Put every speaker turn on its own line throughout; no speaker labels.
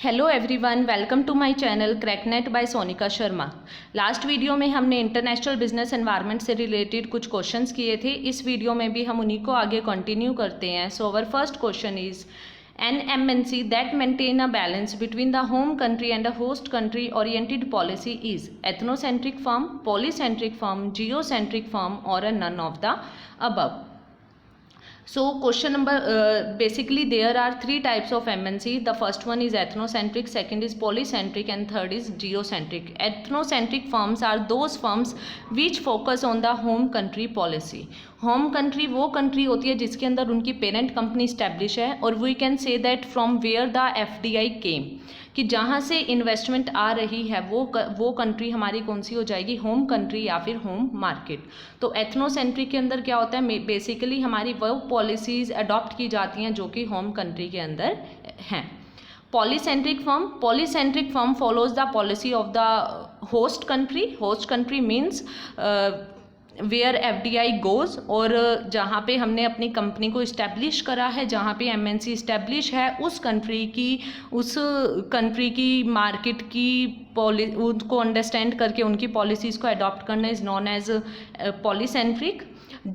Hello everyone, welcome to my channel Cracknet by Sonika Sharma. Last video में हमने international business environment से related कुछ questions किए थे। इस वीडियो में भी हम उन्हीं को आगे कंटिन्यू करते हैं। So our first question is an MNC that maintain a balance between the home country and a host country oriented policy is ethnocentric firm, polycentric firm, geocentric firm और a none of the above. So question number basically there are three types of MNC. The first one is ethnocentric, second is polycentric and third is geocentric. Ethnocentric firms are those firms which focus on the home country policy. Home country वो country होती है जिसके अंदर उनकी parent company establish है और we can say that from where the FDI came, कि जहाँ से इन्वेस्टमेंट आ रही है वो कंट्री हमारी कौन सी हो जाएगी, होम कंट्री या फिर होम मार्केट। तो एथनोसेंट्रिक के अंदर क्या होता है, बेसिकली हमारी वो पॉलिसीज़ अडॉप्ट की जाती हैं जो कि होम कंट्री के अंदर हैं। Polycentric firm follows the policy of the host country means where FDI goes, और जहाँ पे हमने अपनी कंपनी को इस्टेब्लिश करा है, जहाँ पे MNC इस्टेब्लिश है, उस कंट्री की मार्केट की उनको अंडरस्टैंड करके उनकी पॉलिसीज़ को अडॉप्ट करना is known as polycentric.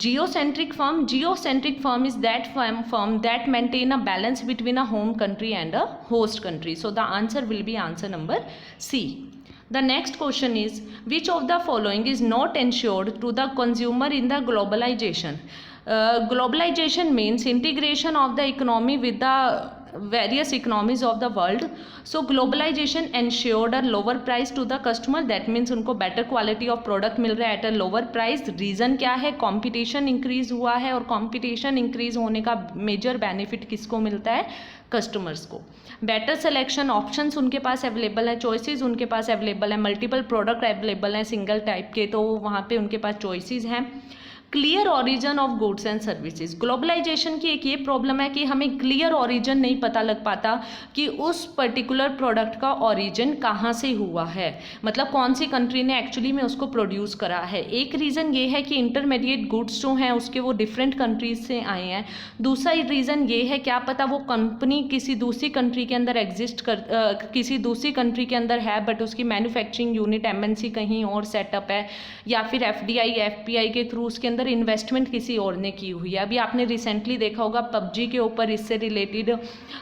Geocentric firm is that firm that maintain a balance between a home country and a host country. So the answer will be answer number C. The next question is, which of the following is not ensured to the consumer in the globalization? Globalization means integration of the economy with the various economies of the world. So globalization ensured a lower price to the customer. That means उनको better quality of product मिल रहा है at a lower price. Reason क्या है, competition increase हुआ है, और competition increase होने का major benefit किसको मिलता है, कस्टमर्स को। बेटर सिलेक्शन, ऑप्शंस उनके पास अवेलेबल है, चॉइसेस उनके पास अवेलेबल है, मल्टीपल प्रोडक्ट अवेलेबल हैं सिंगल टाइप के, तो वहाँ पे उनके पास चॉइसेस हैं। Clear origin of goods and services. Globalization की एक ये प्रॉब्लम है कि हमें क्लियर ऑरिजन नहीं पता लग पाता कि उस पर्टिकुलर प्रोडक्ट का ऑरिजिन कहाँ से हुआ है, मतलब कौन सी कंट्री ने एक्चुअली में उसको प्रोड्यूस करा है। एक रीज़न ये है कि इंटरमीडिएट गुड्स जो हैं उसके वो डिफरेंट कंट्रीज से आए हैं। दूसरा रीज़न ये है, क्या पता वो कंपनी किसी दूसरी कंट्री के अंदर किसी दूसरी कंट्री के अंदर है, बट उसकी मैन्युफैक्चरिंग यूनिट MNC कहीं और सेटअप है, या फिर FDI FPI के थ्रू उसके अंदर इन्वेस्टमेंट किसी और ने की हुई है। अभी आपने रिसेंटली देखा होगा PUBG के ऊपर इससे रिलेटेड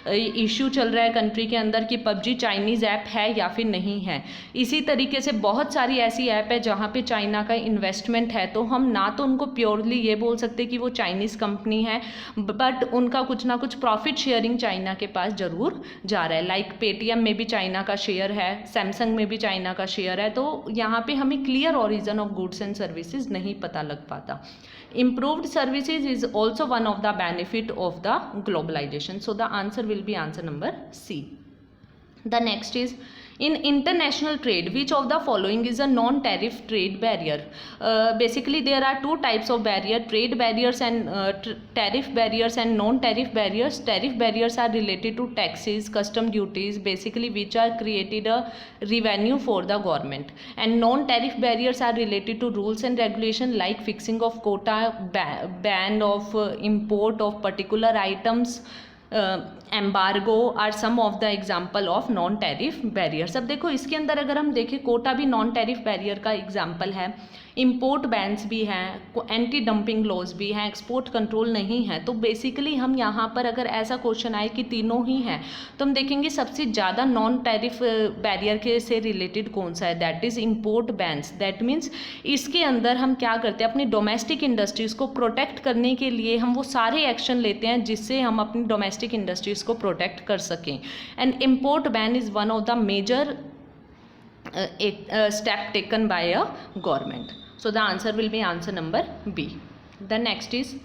इश्यू चल रहा है कंट्री के अंदर कि PUBG चाइनीज़ ऐप है या फिर नहीं है। इसी तरीके से बहुत सारी ऐसी ऐप है जहाँ पे चाइना का इन्वेस्टमेंट है, तो हम ना तो उनको प्योरली ये बोल सकते कि वो चाइनीज़ कंपनी है, बट उनका कुछ ना कुछ प्रॉफिट शेयरिंग चाइना के पास जरूर जा रहा है। लाइक पेटीएम में भी चाइना का शेयर है, सैमसंग में भी चाइना का शेयर है, तो यहाँ पे हमें clear origin of goods and services नहीं पता लग पाता। Improved services is also one of the benefit of the globalization. So the answer will be answer number C. The next is, in international trade, which of the following is a non-tariff trade barrier? Basically there are two types of barrier, trade barriers and tariff barriers and non-tariff barriers. Tariff barriers are related to taxes, custom duties, basically which are created a revenue for the government, and non-tariff barriers are related to rules and regulation like fixing of quota, ban of import of particular items, embargo are some of the example of non tariff barriers. अब देखो इसके अंदर अगर हम देखें, quota भी non tariff barrier का example है, इम्पोर्ट बैन्स भी हैं, एंटी डंपिंग लॉज भी हैं, एक्सपोर्ट कंट्रोल नहीं है। तो बेसिकली हम यहाँ पर अगर ऐसा क्वेश्चन आए कि तीनों ही हैं, तो हम देखेंगे सबसे ज़्यादा नॉन टैरिफ बैरियर के से रिलेटेड कौन सा है, that is import bans. That means इसके अंदर हम क्या करते हैं, अपनी डोमेस्टिक इंडस्ट्रीज़ को प्रोटेक्ट करने के लिए हम वो सारे एक्शन लेते हैं जिससे हम अपनी डोमेस्टिक इंडस्ट्रीज़ को प्रोटेक्ट कर सकें। And import ban is one of the major step taken by a government. So the answer will be answer number B. The next is,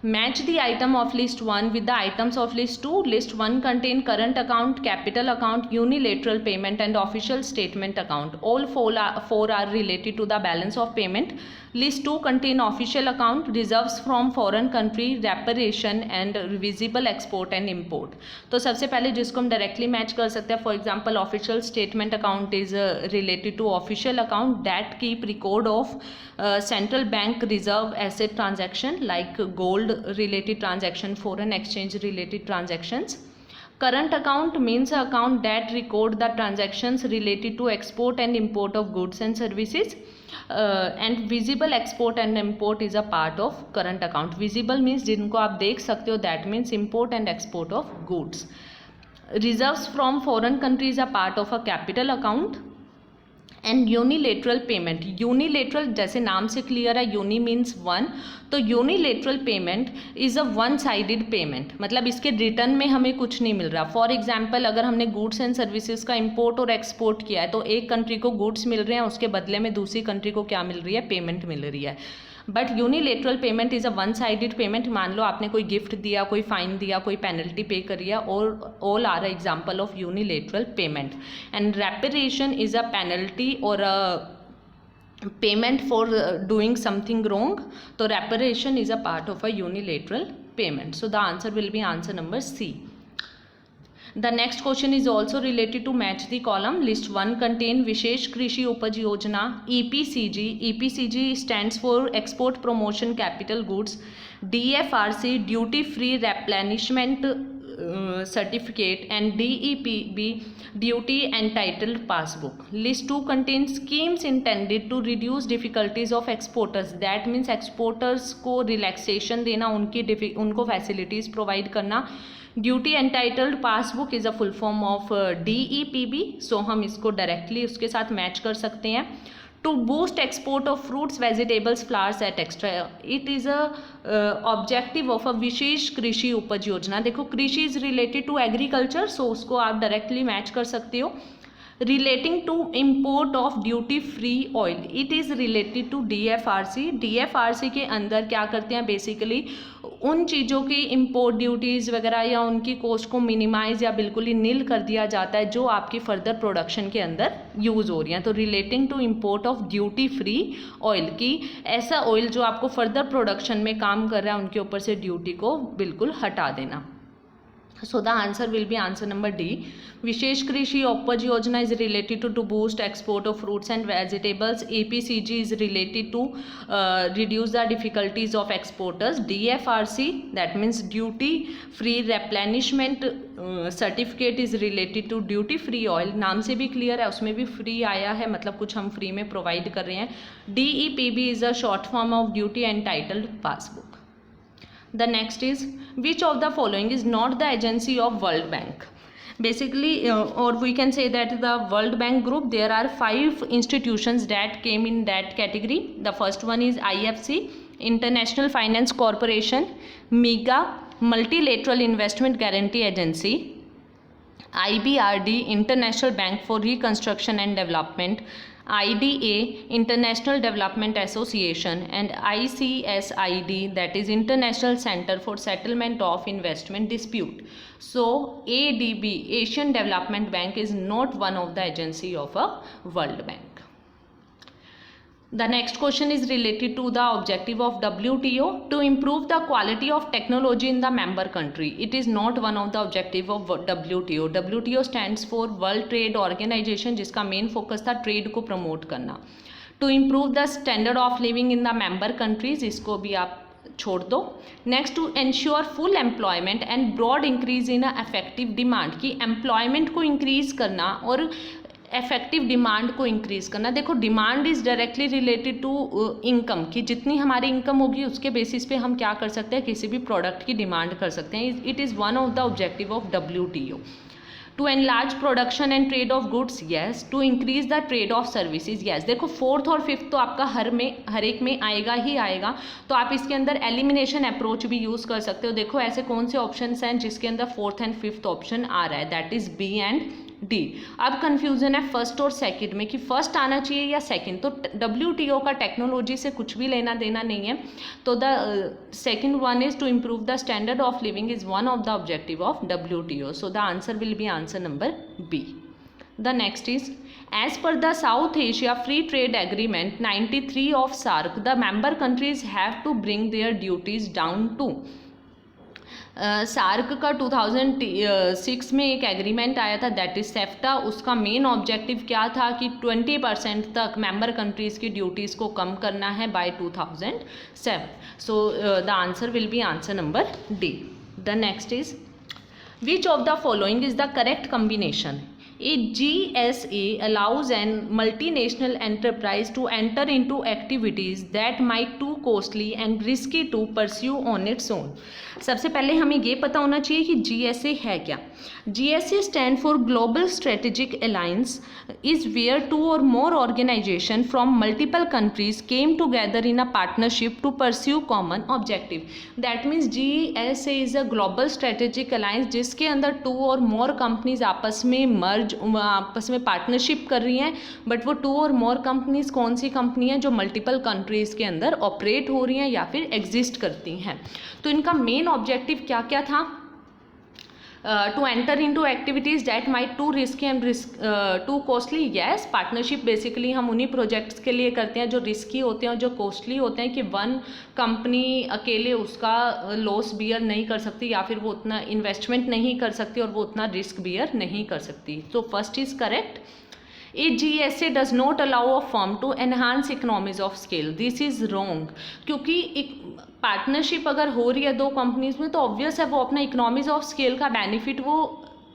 match the item of list 1 with the items of list 2. List 1 contain current account, capital account, unilateral payment and official statement account. All four are related to the balance of payment. List 2 contain official account, reserves from foreign country, reparation and visible export and import. तो सबसे पहले जिसको हम directly match कर सकते हैं, for example official statement account is related to official account that keep record of central bank reserve asset transaction like gold related transaction, foreign exchange related transactions. Current account means an account that record the transactions related to export and import of goods and services. And visible export and import is a part of current account. Visible means जिनको आप देख सकते हो, that means import and export of goods. Reserves from foreign countries are part of a capital account. And unilateral payment, unilateral जैसे नाम से clear है, uni means one, तो unilateral payment is a one sided payment, मतलब इसके return में हमें कुछ नहीं मिल रहा. फॉर एग्जांपल अगर हमने गुड्स एंड सर्विसेज का इंपोर्ट और एक्सपोर्ट किया है तो एक कंट्री को गुड्स मिल रहे हैं, उसके बदले में दूसरी कंट्री को क्या मिल रही है, पेमेंट मिल रही है. But unilateral payment is a one sided payment. मान लो आपने कोई गिफ्ट दिया, कोई फाइन दिया, कोई पेनल्टी पे करी है, और all are example of unilateral payment. And reparation is a penalty और a payment for doing something wrong. तो reparation is a part of a unilateral payment. So the answer will be answer number C. The next question is also related to match the column. List 1 contain Vishesh Krishi Upaj Yojana, EPCG. EPCG stands for Export Promotion Capital Goods. DFRC Duty Free Replenishment Certificate, and DEPB Duty Entitled Passbook. List 2 contains schemes intended to reduce difficulties of exporters. That means exporters को relaxation देना, उनको facilities provide करना. Duty entitled passbook is a full form of DEPB. So हम इसको directly उसके साथ match कर सकते हैं. To boost export of fruits, vegetables, flowers et extra, it is a objective of a Vishesh Krishi Upaj Yojana. देखो कृषि is related to agriculture, so उसको आप डायरेक्टली मैच कर सकते हो. Relating to import of duty free oil, it is related to DFRC. DFRC के अंदर क्या करते हैं, बेसिकली उन चीज़ों की इम्पोर्ट ड्यूटीज़ वगैरह या उनकी कॉस्ट को मिनिमाइज या बिल्कुल ही नील कर दिया जाता है जो आपकी फर्दर प्रोडक्शन के अंदर यूज़ हो रही हैं. तो relating to import of duty free oil की, ऐसा ऑयल जो आपको फर्दर प्रोडक्शन में काम कर रहा है उनके ऊपर से ड्यूटी को बिल्कुल हटा देना. So the answer will be answer number D. Vishesh Krishi Upaj Yojana is related to boost export of fruits and vegetables. EPCG is related to reduce the difficulties of exporters. DFRC, that means duty free replenishment certificate, is related to duty free oil. नाम से भी clear है, उसमें भी free आया है, मतलब कुछ हम फ्री में प्रोवाइड कर रहे हैं. DEPB is a short form of duty entitled passbook. The next is, which of the following is not the agency of World Bank? Basically, or we can say that the World Bank group, there are 5 institutions that came in that category. The first one is IFC, International Finance Corporation, MIGA, Multilateral Investment Guarantee Agency, IBRD, International Bank for Reconstruction and Development, IDA, International Development Association, and ICSID, that is International Center for Settlement of Investment Dispute. So ADB, Asian Development Bank, is not one of the agency of a World Bank. The next question is related to the objective of WTO, to improve the quality of technology in the member country. It is not one of the objective of WTO. WTO stands for World Trade Organization, जिसका main focus था trade को promote करना. To improve the standard of living in the member countries, इसको भी आप छोड़ दो. Next, to ensure full employment and broad increase in affective demand, की एम्प्लॉयमेंट को इंक्रीज करना और इफेक्टिव डिमांड को इंक्रीज़ करना. देखो demand is directly related to income, कि जितनी हमारी इनकम होगी उसके बेसिस पे हम क्या कर सकते हैं, किसी भी प्रोडक्ट की डिमांड कर सकते हैं. It is one of the objective of WTO. To enlarge production and trade of goods, yes. To increase the trade of services, yes. देखो 4th और 5th तो आपका हर एक में आएगा ही आएगा, तो आप इसके अंदर एलिमिनेशन अप्रोच भी यूज़ कर सकते हो. देखो ऐसे कौन से ऑप्शन हैं जिसके अंदर 4th एंड 5th ऑप्शन आ रहा है, that is B and D. अब कंफ्यूजन है फर्स्ट और सेकंड में कि फर्स्ट आना चाहिए या सेकंड. तो WTO का टेक्नोलॉजी से कुछ भी लेना देना नहीं है. तो the second one is to improve the standard of living is one of the objective of WTO. So the answer will be answer number B. The next is, as per the South Asia Free Trade Agreement 93 of SAARC, the member countries have to bring their duties down to. SAARC का 2006 में एक agreement आया था, that is सेफ्टा. उसका main objective क्या था कि 20% तक मेंबर कंट्रीज़ की ड्यूटीज़ को कम करना है by 2007. So the answer will be answer number D. The next is, Which of the following is the correct combination? A GSA allows an multinational enterprise to enter into activities that might too costly and risky to pursue on its own. सबसे पहले हमें ये पता होना चाहिए कि GSA है क्या. GSA stand for Global Strategic Alliance is where two or more organizations from multiple countries came together in a partnership to pursue common objective. That means GSA is a Global Strategic Alliance जिसके अंदर two or more companies आपस में आपस में partnership कर रही हैं. But वो टू और मोर कंपनीज कौन सी कंपनी है? जो मल्टीपल कंट्रीज़ के अंदर ऑपरेट हो रही हैं या फिर एग्जिस्ट करती हैं. तो इनका मेन ऑब्जेक्टिव क्या क्या था? To enter into activities that might too risky and too costly. Yes, partnership basically हम उन्हीं प्रोजेक्ट्स के लिए करते हैं जो रिस्की होते हैं और जो कॉस्टली होते हैं कि वन कंपनी अकेले उसका लॉस बियर नहीं कर सकती या फिर वो उतना इन्वेस्टमेंट नहीं कर सकती और वो उतना रिस्क बियर नहीं कर सकती. तो first is correct. A GSA does not allow a firm to enhance economies of scale. This is wrong. क्योंकि एक पार्टनरशिप अगर हो रही है दो कंपनीज में तो ऑब्वियस है वो अपना इकोनॉमीज ऑफ स्केल का बेनिफिट वो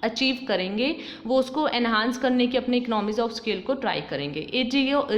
अचीव करेंगे, वो उसको एनहांस करने की अपने इकोनॉमीज ऑफ स्केल को ट्राई करेंगे. A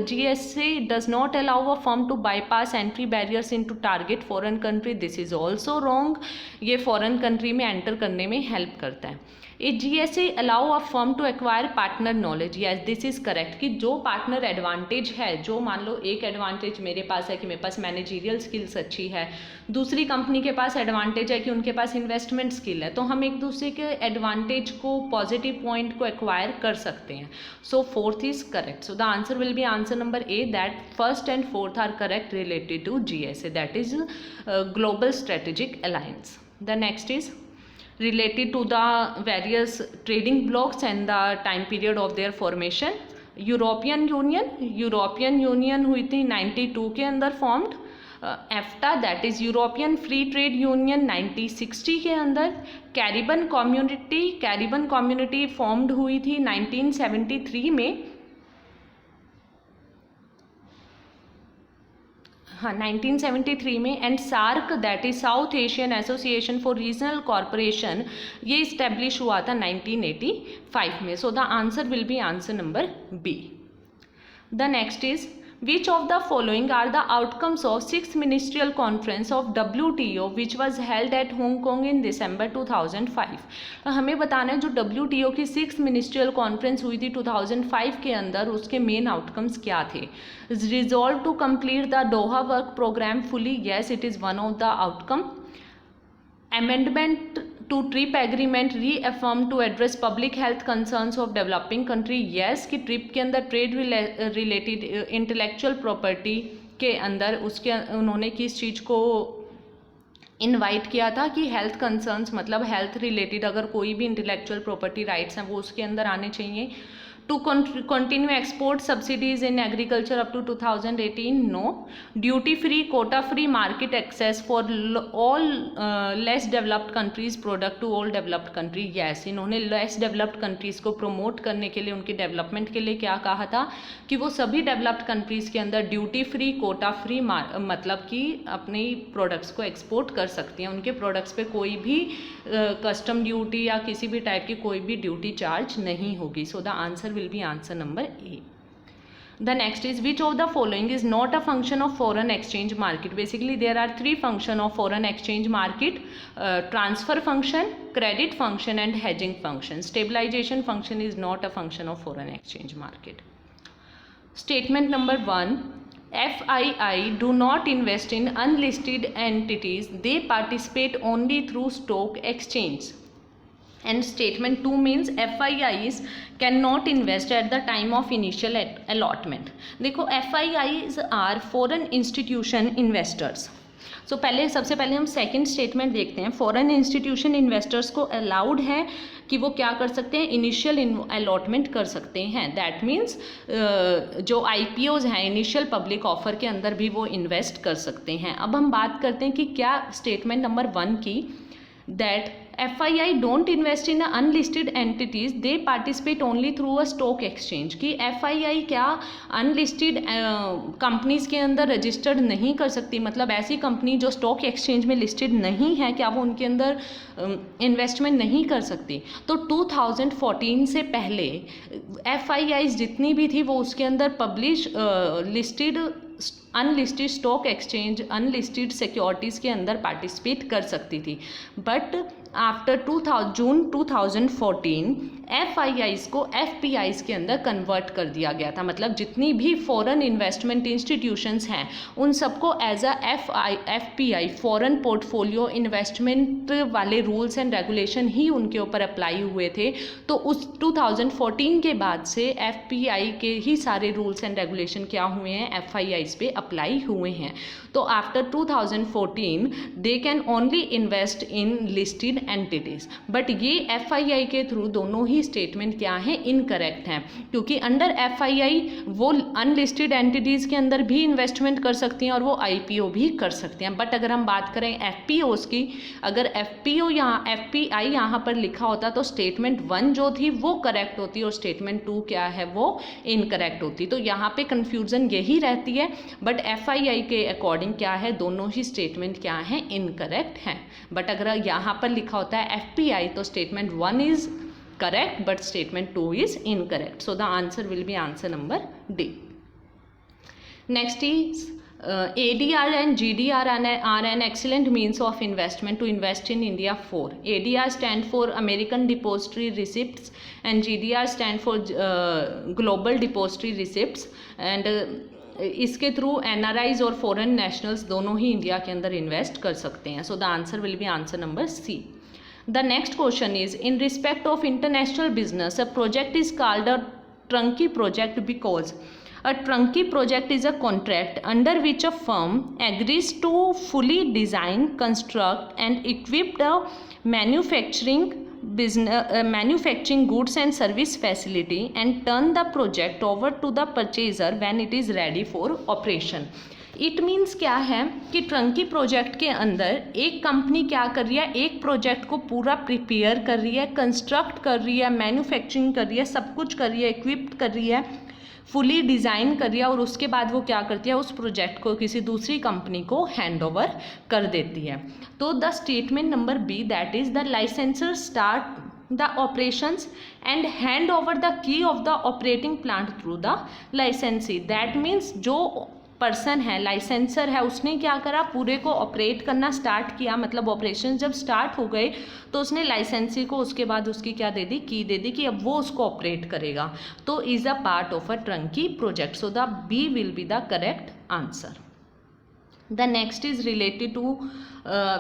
GSA does not allow a firm to bypass entry barriers into target foreign country. This is also wrong. ये फॉरेन कंट्री में एंटर करने में हेल्प करता है. A GSA allow a firm to acquire partner knowledge. Yes, this is correct कि जो partner advantage है, जो मान लो एक एडवांटेज मेरे पास है कि मेरे पास मैनेजीरियल स्किल्स अच्छी है, दूसरी कंपनी के पास एडवांटेज है कि उनके पास इन्वेस्टमेंट स्किल है, तो हम एक दूसरे के एडवांटेज को, पॉजिटिव पॉइंट को एक्वायर कर सकते हैं. So fourth is correct. So the answer will be answer number A, that first and fourth are correct related to GSA, that is global strategic alliance. The next is related to the various trading blocks and the time period of their formation. European Union हुई थी 92 के अंदर formed. EFTA that is European Free Trade Union 1960 के अंदर. Caribbean community formed हुई थी 1973 में. हाँ, 1973 में. And SAARC that is South Asian association for Regional Corporation, ये इस्टेब्लिश हुआ था 1985 में. So the answer will be answer number B. The next is which of the following are the outcomes of 6th ministerial conference of WTO which was held at Hong Kong in December 2005. हमें बताना है जो WTO की 6th ministerial conference हुई थी 2005 के अंदर, उसके मेन आउटकम्स क्या थे. Resolve to complete the Doha work program fully. Yes, it is one of the outcome. Amendment to TRIP agreement reaffirm to address public health concerns of developing country. Yes, कि TRIP के अंदर trade related intellectual property के अंदर उसके उन्होंने किस चीज़ को invite किया था कि हेल्थ कंसर्न्स, मतलब हेल्थ रिलेटेड अगर कोई भी इंटेलेक्चुअल प्रॉपर्टी राइट्स हैं वो उसके अंदर आने चाहिए. To continue export subsidies in agriculture up to 2018, no. Duty free, quota free market access for all less developed countries product to all developed country. Yes, इन्होंने less developed countries को promote करने के लिए, उनके development के लिए क्या कहा था कि वो सभी developed countries के अंदर duty free, quota free मतलब कि अपने products को export कर सकती हैं. उनके products पे कोई भी custom duty या किसी भी type की कोई भी duty charge नहीं होगी. So the answer will be answer number A. The next is which of the following is not a function of foreign exchange market. Basically there are three function of foreign exchange market: transfer function, credit function and hedging function. Stabilization function is not a function of foreign exchange market. Statement number 1, FII do not invest in unlisted entities, they participate only through stock exchange. And statement 2 means FIIs cannot invest at the time of initial allotment. देखो, FIIs are foreign institution investors. So सबसे पहले हम second statement देखते हैं. Foreign institution investors को allowed है कि वो क्या कर सकते हैं, इनिशियल अलॉटमेंट कर सकते हैं. दैट मीन्स जो IPOs हैं, इनिशियल पब्लिक ऑफर के अंदर भी वो इन्वेस्ट कर सकते हैं. अब हम बात करते हैं कि क्या स्टेटमेंट नंबर 1 की that FII don't invest in unlisted entities, they participate only through a stock exchange. कि FII क्या अनलिस्टेड कंपनीज के अंदर रजिस्टर्ड नहीं कर सकती, मतलब ऐसी कंपनी जो स्टॉक एक्सचेंज में लिस्टेड नहीं है, क्या वो उनके अंदर इन्वेस्टमेंट नहीं कर सकती? तो 2014 से पहले FIIs जितनी भी थी वो उसके अंदर publish listed unlisted stock exchange, unlisted securities के अंदर पार्टिसिपेट कर सकती थी. बट आफ्टर जून 2014 FIIs को FPIs के अंदर कन्वर्ट कर दिया गया था. मतलब जितनी भी फॉरेन इन्वेस्टमेंट इंस्टीट्यूशंस हैं उन सबको as a FPI foreign portfolio investment वाले रूल्स एंड रेगुलेशन ही उनके ऊपर अप्लाई हुए थे. तो उस 2014 के बाद से FPI के ही सारे रूल्स एंड रेगुलेशन क्या हुए हैं, FIIs पे अप्लाई हुए हैं. तो after 2014 they can only invest in listed entities. But ये FII के थ्रू दोनों ही स्टेटमेंट क्या है, इनकरेक्ट हैं, क्योंकि अंडर FII वो अनलिस्टेड एंटिटीज़ के अंदर भी इन्वेस्टमेंट कर सकती हैं और वो IPO भी कर सकती हैं. बट अगर हम बात करें FPOs की, अगर FPI यहाँ पर लिखा होता तो स्टेटमेंट 1 जो थी वो करेक्ट होती और स्टेटमेंट 2 क्या है, वो इनकरेक्ट होती. तो यहाँ पे कन्फ्यूज़न यही रहती है. बट FII के अकॉर्डिंग क्या है, दोनों ही स्टेटमेंट क्या है, इनकरेक्ट हैं. बट अगर यहाँ पर लिखा होता है FPI तो statement 1 is correct but statement 2 is incorrect. So the answer will be answer number D. Next is ADR and GDR are an excellent means of investment to invest in India for. ADR stand for American Depository Receipts and GDR stand for Global Depository Receipts. And इसके through NRIs और foreign nationals दोनों ही India के अंदर invest कर सकते हैं. सो the answer will be answer number C. The next question is, in respect of international business, a project is called a turnkey project because a turnkey project is a contract under which a firm agrees to fully design, construct and equip the manufacturing goods and service facility and turn the project over to the purchaser when it is ready for operation. It means क्या है कि ट्रंकी project के अंदर एक company क्या कर रही है, एक प्रोजेक्ट को पूरा प्रिपेयर कर रही है, कंस्ट्रक्ट कर रही है, मैन्युफैक्चरिंग कर रही है, सब कुछ कर रही है, इक्विप्ड कर रही है, फुली डिज़ाइन कर रही है और उसके बाद वो क्या करती है, उस प्रोजेक्ट को किसी दूसरी कंपनी को हैंड ओवर कर देती है. तो the statement number B, that is the licensor start the operations and hand over the key of the operating plant through the लाइसेंसी. दैट मीन्स जो पर्सन है, लाइसेंसर है, उसने क्या करा, पूरे को ऑपरेट करना स्टार्ट किया. मतलब ऑपरेशन जब स्टार्ट हो गए तो उसने लाइसेंसी को उसके बाद उसकी क्या दे दी, की दे दी कि अब वो उसको ऑपरेट करेगा. तो is a part of a turnkey project. So the B will be the correct answer. The next is related to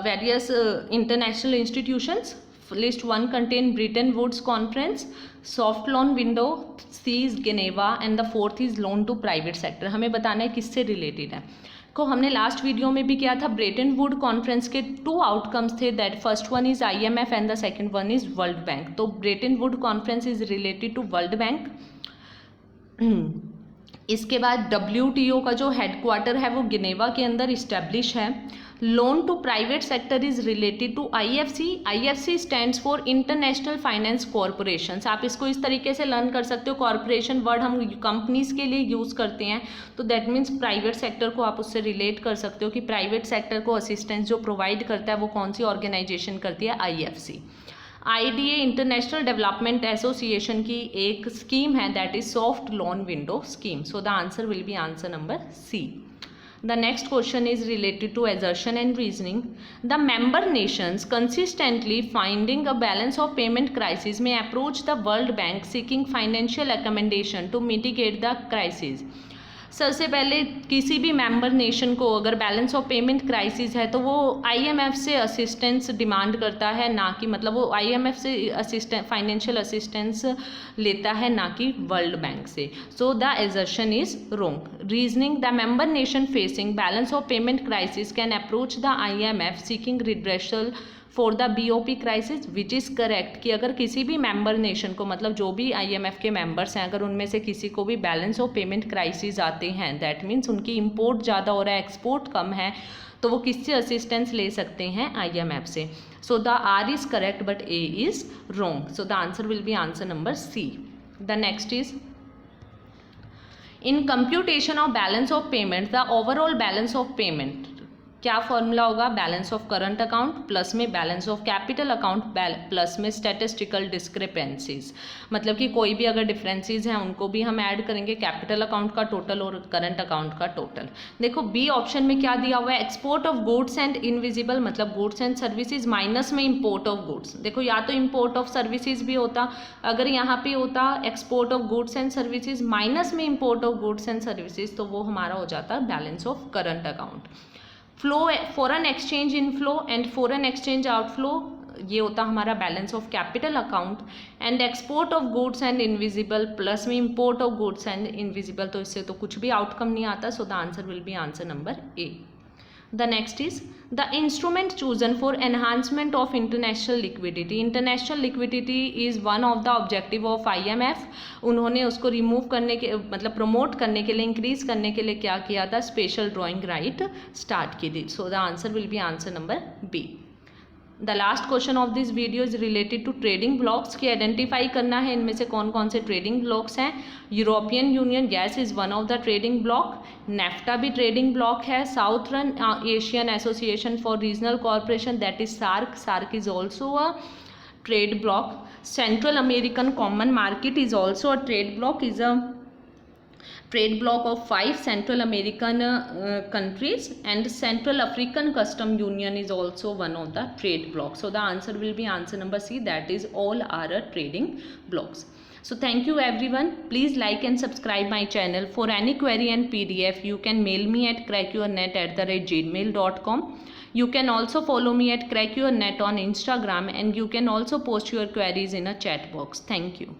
various international institutions. List 1 contain Bretton Woods Conference, soft loan window, C is Geneva and the 4th is loan to private sector. हमें बताना है किससे related है. को हमने last video में भी किया था. ब्रेटन वुड कॉन्फ्रेंस के 2 आउटकम्स थे, that first one is IMF and the second one is World Bank. तो Bretton Wood conference is related to World Bank. इसके बाद WTO का जो हेडक्वार्टर है वो गिनेवा के अंदर इस्टेब्लिश है. Loan to private sector is related to IFC. IFC stands for international finance corporations. आप इसको इस तरीके से लर्न कर सकते हो. कॉरपोरेशन वर्ड हम कंपनीज के लिए यूज़ करते हैं, तो दैट मीन्स प्राइवेट सेक्टर को आप उससे रिलेट कर सकते हो कि प्राइवेट सेक्टर को असिस्टेंस जो प्रोवाइड करता है वो कौन सी ऑर्गेनाइजेशन करती है, IFC. IDA international development association की एक स्कीम है, that is soft loan window scheme. So the answer will be answer number C. The next question is related to assertion and reasoning. The member nations consistently finding a balance of payment crisis may approach the World Bank seeking financial accommodation to mitigate the crisis. सबसे पहले किसी भी member nation को अगर balance of payment crisis है तो वो IMF से असिस्टेंस डिमांड करता है, ना कि मतलब वो IMF से फाइनेंशियल असिस्टेंस लेता है, ना कि वर्ल्ड बैंक से. So the assertion is wrong. Reasoning, the member nation facing balance of payment crisis can approach the IMF seeking redressal for the BOP crisis, which is correct कि अगर किसी भी member nation को, मतलब जो भी IMF के मेंबर्स हैं, अगर उनमें से किसी को भी बैलेंस ऑफ पेमेंट क्राइसिस आते हैं, दैट मीन्स उनकी इंपोर्ट ज़्यादा हो रहा है, एक्सपोर्ट कम है, तो वो किससे असिस्टेंस ले सकते हैं? IMF से. So the R is correct but A is wrong. So the answer will be answer number C. The next is, in computation of balance of payment, the overall balance of payment, क्या formula होगा? Balance of current account plus में balance of capital account plus में statistical discrepancies, मतलब कि कोई भी अगर differences हैं उनको भी हम ऐड करेंगे, कैपिटल अकाउंट का टोटल और करंट अकाउंट का टोटल. देखो बी ऑप्शन में क्या दिया हुआ है? Export of goods and invisible, मतलब गुड्स एंड सर्विसेज माइनस में इंपोर्ट ऑफ गुड्स. देखो या तो इंपोर्ट ऑफ सर्विसेज भी होता, अगर यहाँ पे होता export of goods and services minus में import of goods and services, तो वो हमारा हो जाता balance of current account. Flow, foreign exchange inflow and foreign exchange outflow, ये होता हमारा balance of capital account. And export of goods and invisible plus में import of goods and invisible, तो इससे तो कुछ भी आउटकम नहीं आता. So the answer will be answer number A. The next is the instrument chosen for enhancement of international liquidity. International liquidity is one of the objective of IMF. उन्होंने उसको remove करने के, मतलब प्रमोट करने के लिए, इंक्रीज करने के लिए क्या किया था? स्पेशल ड्राइंग राइट स्टार्ट की थी. So the answer will be answer number B. The last question of this video is related to trading blocks की आइडेंटिफाई करना है इनमें से कौन कौन से ट्रेडिंग ब्लॉक्स हैं. European Union gas is one of the trading block, NAFTA भी ट्रेडिंग ब्लॉक है, southern Asian association for regional corporation that is SAARC, SAARC is also a trade block, central American common market is also a trade block, is a trade block of 5 Central American countries, and Central African Custom Union is also one of the trade blocks. So the answer will be answer number C, that is all are a trading blocks. So thank you everyone. Please like and subscribe my channel. For any query and PDF you can mail me at crackyournet@gmail.com. You can also follow me at crackyournet on Instagram, and you can also post your queries in a chat box. Thank you.